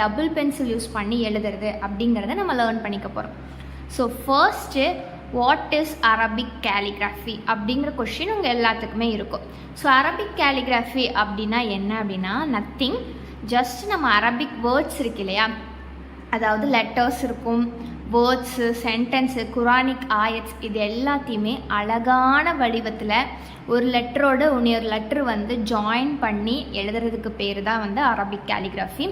Double pencil use பண்ணி எழுதுறது அப்படிங்கிறத நம்ம லேர்ன் பண்ணிக்க போகிறோம். So first what is Arabic calligraphy அப்படிங்கிற கொஷின் உங்கள் எல்லாத்துக்குமே இருக்கும். ஸோ அரபிக் கேலிகிராஃபி அப்படின்னா என்ன அப்படின்னா நத்திங், ஜஸ்ட் நம்ம அரபிக் வேர்ட்ஸ் இருக்கு இல்லையா, அதாவது லெட்டர்ஸ் இருக்கும், வேர்ட்ஸு, சென்டென்ஸு, குரானிக் ஆயட்ஸ், இது எல்லாத்தையுமே அழகான வடிவத்தில் ஒரு லெட்டரோட இன்னொரு லெட்ரு ஜாயின் பண்ணி எழுதுறதுக்கு பேர் தான் அரபிக் கேலிகிராஃபி.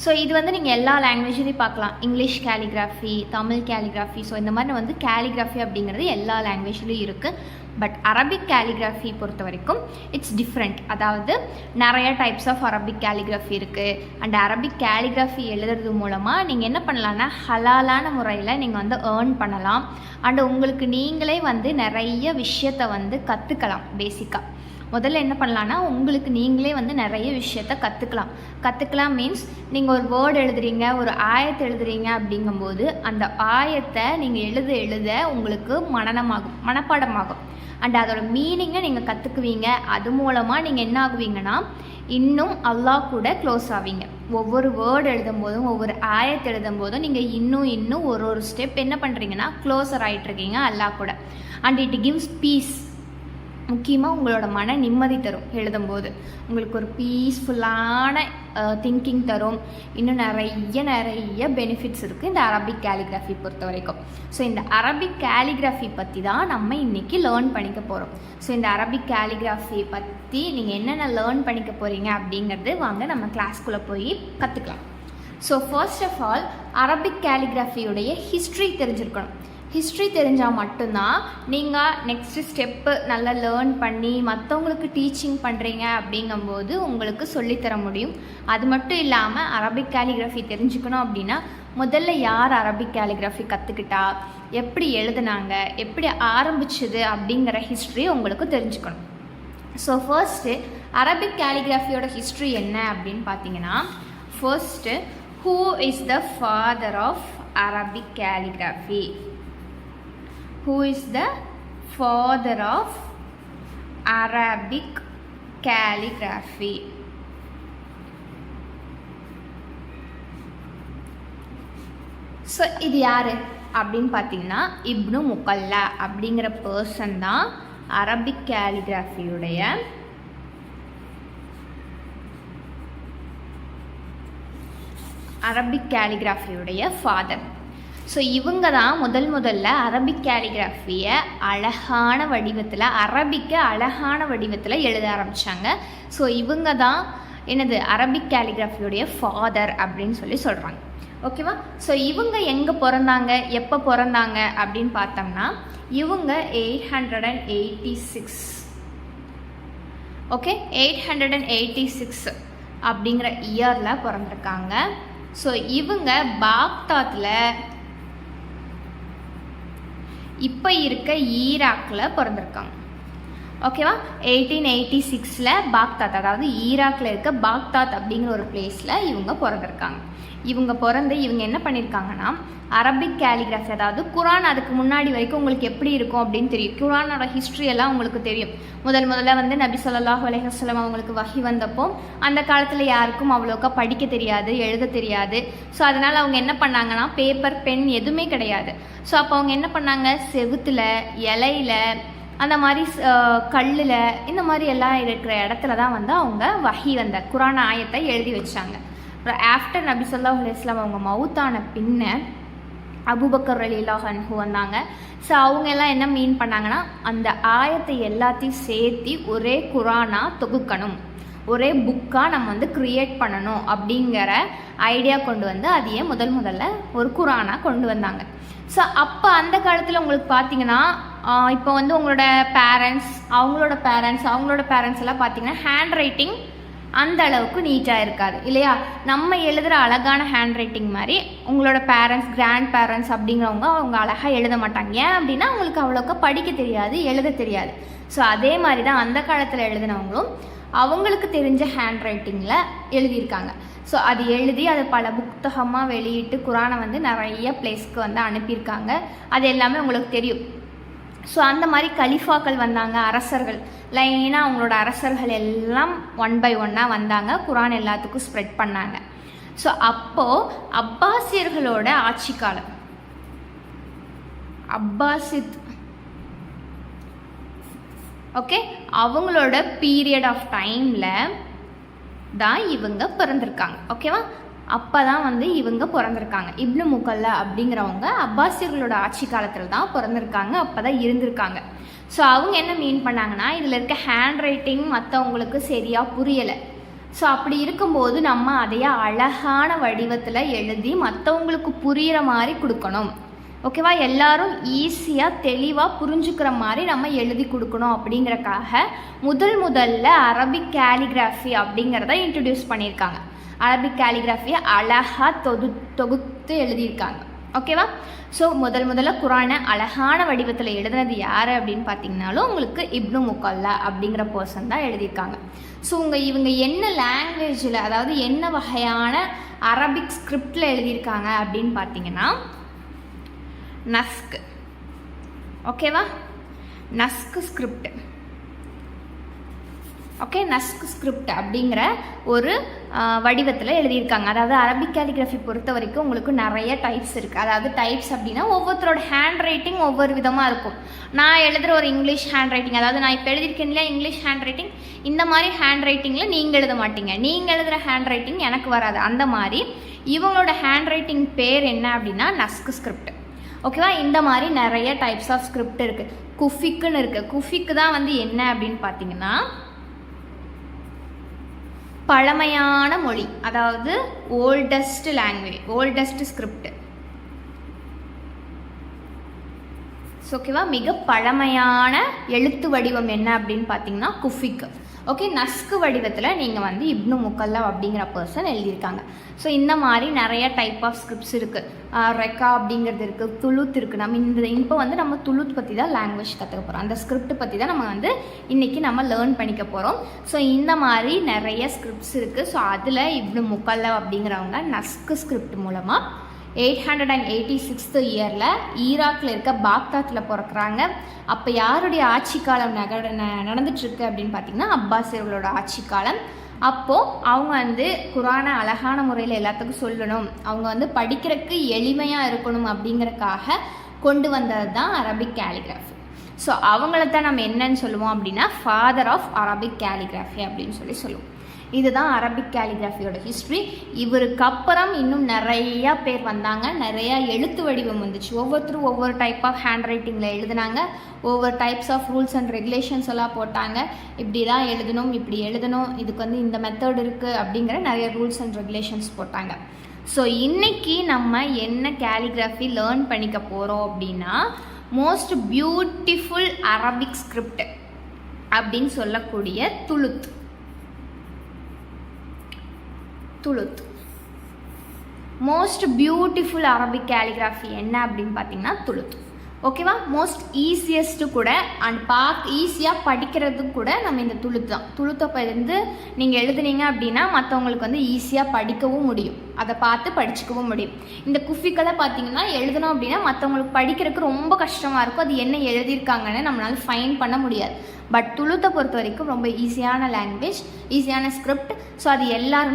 ஸோ இது நீங்கள் எல்லா லாங்குவேஜ்லேயும் பார்க்கலாம். English calligraphy, Tamil calligraphy, so இந்த மாதிரி கேலிகிராஃபி அப்படிங்கிறது எல்லா லாங்குவேஜ்லேயும் இருக்குது. பட் அரபிக் கேலிகிராஃபி பொறுத்த வரைக்கும் இட்ஸ் டிஃப்ரெண்ட். அதாவது நிறைய டைப்ஸ் ஆஃப் அரபிக் கேலிகிராஃபி இருக்குது. அண்ட் அரபிக் கேலிகிராஃபி எழுதுறது மூலமாக நீங்கள் என்ன பண்ணலான்னா ஹலாலான முறையில் நீங்கள் ஏர்ன் பண்ணலாம். அண்ட் உங்களுக்கு நீங்களே நிறைய விஷயத்தை கற்றுக்கலாம். பேசிக்காக முதல்ல என்ன பண்ணலான்னா உங்களுக்கு நீங்களே நிறைய விஷயத்த கற்றுக்கலாம் மீன்ஸ் நீங்கள் ஒரு வேர்டு எழுதுறீங்க, ஒரு ஆயத்தை எழுதுறீங்க அப்படிங்கும்போது அந்த ஆயத்தை நீங்கள் எழுத உங்களுக்கு மனப்பாடமாகும். அண்ட் அதோட மீனிங்கை நீங்கள் கற்றுக்குவீங்க. அது மூலமாக நீங்கள் என்ன ஆகுவீங்கன்னா இன்னும் அல்லாஹ் கூட க்ளோஸ் ஆவீங்க. ஒவ்வொரு வேர்டு எழுதும்போதும் ஒவ்வொரு ஆயத்தை எழுதும்போதும் நீங்கள் இன்னும் ஒரு ஸ்டெப் என்ன பண்ணுறீங்கன்னா க்ளோஸர் ஆகிட்டுருக்கீங்க அல்லாஹ் கூட. And it gives peace. முக்கியமாக உங்களோட மன நிம்மதி தரும். எழுதும்போது உங்களுக்கு ஒரு பீஸ்ஃபுல்லான திங்கிங் தரும். இன்னும் நிறைய பெனிஃபிட்ஸ் இருக்குது இந்த அரபிக் கேலிகிராஃபி பொறுத்த வரைக்கும். ஸோ இந்த அரபிக் கேலிகிராஃபி பற்றி தான் நம்ம இன்றைக்கி லேர்ன் பண்ணிக்க போகிறோம். ஸோ இந்த அரபிக் கேலிகிராஃபி பற்றி நீங்கள் என்னென்ன லேர்ன் பண்ணிக்க போகிறீங்க அப்படிங்கிறது வாங்க நம்ம கிளாஸ்க்குள்ளே போய் கற்றுக்கலாம். So first of all Arabic கேலிகிராஃபியுடைய ஹிஸ்ட்ரி தெரிஞ்சிருக்கணும். ஹிஸ்ட்ரி தெரிஞ்சால் மட்டும்தான் நீங்கள் நெக்ஸ்ட்டு ஸ்டெப்பு நல்லா லேர்ன் பண்ணி மற்றவங்களுக்கு டீச்சிங் பண்ணுறீங்க அப்படிங்கும்போது உங்களுக்கு சொல்லித்தர முடியும். அது மட்டும் இல்லாமல் அரபிக் கேலிகிராஃபி தெரிஞ்சுக்கணும் அப்படின்னா முதல்ல யார் அரபிக் கேலிகிராஃபி கற்றுக்கிட்டா, எப்படி எழுதுனாங்க, எப்படி ஆரம்பிச்சது அப்படிங்கிற ஹிஸ்ட்ரி உங்களுக்கு தெரிஞ்சுக்கணும். ஸோ ஃபர்ஸ்ட்டு அரபிக் கேலிகிராஃபியோட ஹிஸ்ட்ரி என்ன அப்படின்னு பார்த்தீங்கன்னா, first who is the father of Arabic calligraphy? Who is the father of Arabic calligraphy? So இது யார் அப்படின்னு பார்த்தீங்கன்னா இப்னு முகல்லா அப்படிங்கிற பர்சன் தான் அரபிக் கேலிகிராஃபியுடைய ஃபாதர். ஸோ இவங்க தான் முதல்ல அரபிக் கேலிகிராஃபியை அழகான வடிவத்தில் எழுத ஆரம்பித்தாங்க. ஸோ இவங்க தான் அரபிக் கேலிகிராஃபியுடைய ஃபாதர் அப்படின்னு சொல்கிறாங்க. ஓகேவா? ஸோ இவங்க எங்கே பிறந்தாங்க, எப்போ பிறந்தாங்க அப்படின்னு பார்த்தோம்னா இவங்க 886 886 அப்படிங்கிற இயரில் பிறந்திருக்காங்க. ஸோ இவங்க பாக்தாத்தில் இப்போ இருக்க ஈராக்கில் பிறந்திருக்காங்க. ஓகேவா? 1886 பாக்தாத், அதாவது ஈராக்கில் இருக்க பாக்தாத் அப்படிங்கிற ஒரு பிளேஸில் இவங்க பிறந்திருக்காங்க. இவங்க என்ன பண்ணியிருக்காங்கன்னா அரபிக் கேலிகிராஃபி, அதாவது குரான் அதுக்கு முன்னாடி வரைக்கும் உங்களுக்கு எப்படி இருக்கும் அப்படின்னு தெரியும். குரானோட ஹிஸ்ட்ரி எல்லாம் உங்களுக்கு தெரியும். முதல்ல நபி ஸல்லல்லாஹு அலைஹி வஸல்லம் அவங்களுக்கு வஹி வந்தப்போ அந்த காலத்தில் யாருக்கும் அவ்வளோக்கா படிக்க தெரியாது, எழுத தெரியாது. ஸோ அதனால் அவங்க என்ன பண்ணாங்கன்னா பேப்பர், பென் எதுவுமே கிடையாது. ஸோ அப்போ அவங்க என்ன பண்ணாங்க, செவுத்தில், இலையில, அந்த மாதிரி கல்லில், இந்த மாதிரி எல்லாம் இருக்கிற இடத்துல தான் அவங்க வஹி வந்த குரான் ஆயத்தை எழுதி வச்சாங்க. அப்புறம் ஆஃப்டர் நபி ஸல்லல்லாஹு அலைஹி வஸல்லம் அவங்க மவுத்தான பின்ன அபூபக்கர் ரலியல்லாஹு அன்ஹு வந்தாங்க. ஸோ அவங்க எல்லாம் என்ன மீன் பண்ணாங்கன்னா அந்த ஆயத்தை எல்லாத்தையும் சேர்த்து ஒரே குரானாக தொகுக்கணும், ஒரே புக்காக நம்ம க்ரியேட் பண்ணணும் அப்படிங்கிற ஐடியா கொண்டு அதையே முதல்ல ஒரு குரானாக கொண்டு வந்தாங்க. ஸோ அப்போ அந்த காலத்தில் உங்களுக்கு பார்த்தீங்கன்னா இப்போ உங்களோட பேரண்ட்ஸ், அவங்களோட பேரண்ட்ஸ் எல்லாம் பார்த்தீங்கன்னா ஹேண்ட் ரைட்டிங் அந்த அளவுக்கு நீட்டாக இருக்காது இல்லையா? நம்ம எழுதுகிற அழகான ஹேண்ட் ரைட்டிங் மாதிரி உங்களோட பேரண்ட்ஸ், கிராண்ட் பேரண்ட்ஸ் அப்படிங்கிறவங்க அவங்க அழகாக எழுத மாட்டாங்க. ஏன் அப்படின்னா அவங்களுக்கு அவ்வளோக்கா படிக்க தெரியாது, எழுத தெரியாது. ஸோ அதே மாதிரி தான் அந்த காலத்தில் எழுதினவங்களும் அவங்களுக்கு தெரிஞ்ச ஹேண்ட் ரைட்டிங்கில் எழுதியிருக்காங்க. ஸோ அது எழுதி அதை பல புத்தகமாக வெளியிட்டு குரானை நிறைய பிளேஸ்க்கு அனுப்பியிருக்காங்க. அது எல்லாமே உங்களுக்கு தெரியும். ஸோ அந்த மாதிரி கலிஃபாக்கள் வந்தாங்க, அரசர்கள் லைனாக அவங்களோட அரசர்கள் எல்லாம் 1 by 1 வந்தாங்க, குரான் எல்லாத்துக்கும் ஸ்ப்ரெட் பண்ணாங்க. ஸோ அப்போது அப்பாசியர்களோட ஆட்சி காலம், அப்பாசித், ஓகே, அவங்களோட பீரியட் ஆஃப் டைமில் தான் இவங்க பிறந்திருக்காங்க. ஓகேவா, அப்போ தான் வந்து இவங்க பிறந்திருக்காங்க. இப்னு முகல்லா அப்படிங்கிறவங்க அப்பாசியர்களோட ஆட்சி காலத்தில் தான் பிறந்திருக்காங்க, அப்போ தான் இருந்திருக்காங்க. ஸோ அவங்க என்ன மீன் பண்ணாங்கன்னா, இதில் இருக்க ஹேண்ட் ரைட்டிங் மற்றவங்களுக்கு சரியாக புரியலை. ஸோ அப்படி இருக்கும்போது நம்ம அதையே அழகான வடிவத்தில் எழுதி மற்றவங்களுக்கு புரிகிற மாதிரி கொடுக்கணும். ஓகேவா, எல்லாரும் ஈஸியாக தெளிவாக புரிஞ்சுக்கிற மாதிரி நம்ம எழுதி கொடுக்கணும் அப்படிங்கிறக்காக முதல்ல அரபிக் கேலிகிராஃபி அப்படிங்கிறத இன்ட்ரடியூஸ் பண்ணியிருக்காங்க. அரபிக் கேலிகிராஃபியை அழகாக தொகுத்து எழுதியிருக்காங்க. ஓகேவா, ஸோ முதல்ல குரானை அழகான வடிவத்தில் எழுதுனது யார் அப்படின்னு பார்த்தீங்கன்னாலும் உங்களுக்கு இப்னு முகல்லா அப்படிங்கிற பர்சன் தான் எழுதியிருக்காங்க. ஸோ இவங்க என்ன லாங்குவேஜில், அதாவது என்ன வகையான அரபிக் ஸ்கிரிப்டில் எழுதியிருக்காங்க அப்படின்னு பார்த்தீங்கன்னா நஸ்க். ஓகேவா, நஸ்க் ஸ்கிரிப்ட். ஓகே, நஸ்க் ஸ்கிரிப்ட் அப்படிங்கிற ஒரு வடிவத்தில் எழுதியிருக்காங்க. அதாவது அரபிக் கேலிகிராஃபி பொறுத்த வரைக்கும் உங்களுக்கு நிறைய டைப்ஸ் இருக்குது. அதாவது டைப்ஸ் அப்படின்னா ஒவ்வொருத்தரோட ஹேண்ட் ரைட்டிங் ஒவ்வொரு விதமாக இருக்கும். நான் எழுதுகிற ஒரு இங்கிலீஷ் ஹேண்ட் ரைட்டிங், அதாவது நான் இப்போ எழுதியிருக்கேன் இல்லையா இங்கிலீஷ் ஹேண்ட் ரைட்டிங், இந்த மாதிரி ஹேண்ட் ரைட்டிங்கில் நீங்கள் எழுத மாட்டீங்க, நீங்கள் எழுதுகிற ஹேண்ட் ரைட்டிங் எனக்கு வராது. அந்த மாதிரி இவங்களோட ஹேண்ட் ரைட்டிங் பேர் என்ன அப்படின்னா நஸ்க் ஸ்கிரிப்ட். ஓகேவா, இந்த மாதிரி நிறைய டைப்ஸ் ஆஃப் ஸ்கிரிப்ட் இருக்குது. குஃபிக்குன்னு இருக்குது. குஃபிக்கு தான் வந்து என்ன அப்படின்னு பார்த்தீங்கன்னா பழமையான மொழி, அதாவது ஓல்டஸ்ட் லாங்குவேஜ், ஓல்டஸ்ட் ஸ்கிரிப்ட். ஓகேவா, மிக பழமையான எழுத்து வடிவம் என்ன அப்படின்னு பார்த்தீங்கன்னா குஃபிக். ஓகே, நஸ்கு வடிவத்தில் நீங்கள் வந்து இப்னு முகல்லா அப்படிங்கிற பர்சன் எழுதியிருக்காங்க. ஸோ இந்த மாதிரி நிறைய டைப் ஆஃப் ஸ்கிரிப்ட்ஸ் இருக்குது. ரெக்கா அப்படிங்கிறது இருக்குது, துளுத் இருக்குது. நம்ம இப்போ வந்து நம்ம துளுத் பற்றி தான் லாங்குவேஜ் கற்றுக்க போகிறோம். அந்த ஸ்கிரிப்ட் பற்றி தான் நம்ம வந்து இன்றைக்கி நம்ம லேர்ன் பண்ணிக்க போகிறோம். ஸோ இந்த மாதிரி நிறைய ஸ்கிரிப்ட்ஸ் இருக்குது. ஸோ அதில் இப்னு முகல்லா அப்படிங்கிறவங்க நஸ்கு ஸ்கிரிப்ட் மூலமாக 886 இயரில் ஈராக்கில் இருக்க பாக்தாத்தில் பிறக்கிறாங்க. அப்போ யாருடைய ஆட்சி காலம் நடந்துட்டுருக்கு அப்படின்னு பார்த்தீங்கன்னா அப்பாசியர்களோட ஆட்சி காலம். அப்போது அவங்க வந்து குரானை அழகான முறையில் எல்லாத்துக்கும் சொல்லணும், அவங்க வந்து படிக்கிறதுக்கு எளிமையாக இருக்கணும் அப்படிங்கிறதுக்காக கொண்டு வந்தது தான் அரபிக் கேலிகிராஃபி. ஸோ அவங்கள தான் நம்ம என்னன்னு சொல்லுவோம் அப்படின்னா ஃபாதர் ஆஃப் அரபிக் கேலிகிராஃபி அப்படின்னு சொல்லுவோம். இதுதான் அரபிக் கேலிகிராஃபியோட ஹிஸ்ட்ரி. இவருக்கு அப்புறம் இன்னும் நிறையா பேர் வந்தாங்க, நிறையா எழுத்து வடிவம் வந்துச்சு. ஒவ்வொருத்தரும் ஒவ்வொரு டைப் ஆஃப் ஹேண்ட் ரைட்டிங்கில் எழுதுனாங்க, ஒவ்வொரு types of rules and regulations எல்லாம் போட்டாங்க. இப்படி தான் எழுதணும், இப்படி எழுதணும், இதுக்கு வந்து இந்த மெத்தட் இருக்குது அப்படிங்கிற நிறைய ரூல்ஸ் அண்ட் ரெகுலேஷன்ஸ் போட்டாங்க. ஸோ இன்றைக்கி நம்ம என்ன கேலிகிராஃபி லேர்ன் பண்ணிக்க போகிறோம் அப்படின்னா மோஸ்ட் பியூட்டிஃபுல் அரபிக் ஸ்கிரிப்ட் அப்படின்னு சொல்லக்கூடிய துளுத். மோஸ்ட் பியூட்டிஃபுல் அரபிக் கேலிகிராஃபி என்ன அப்படின்னு பார்த்தீங்கன்னா துளுத். ஓகேவா, மோஸ்ட் ஈஸியஸ்ட்டு கூட அண்ட் ஈஸியாக படிக்கிறதுக்கு கூட நம்ம இந்த துளுத் தான். துளுத்தை இருந்து நீங்கள் எழுதுனீங்க அப்படின்னா மற்றவங்களுக்கு வந்து ஈஸியாக படிக்கவும் முடியும், அதை பார்த்து படிச்சுக்கவும் முடியும். இந்த குஃபிக்கெல்லாம் பார்த்தீங்கன்னா எழுதணும் அப்படின்னா மற்றவங்களுக்கு படிக்கிறதுக்கு ரொம்ப கஷ்டமாக இருக்கும், அது என்ன எழுதியிருக்காங்கன்னு நம்மளால ஃபைன் பண்ண முடியாது. பட் துளுத்தை பொறுத்த வரைக்கும் ரொம்ப ஈஸியான லாங்குவேஜ், ஈஸியான ஸ்கிரிப்ட். ஸோ அது எல்லாருமே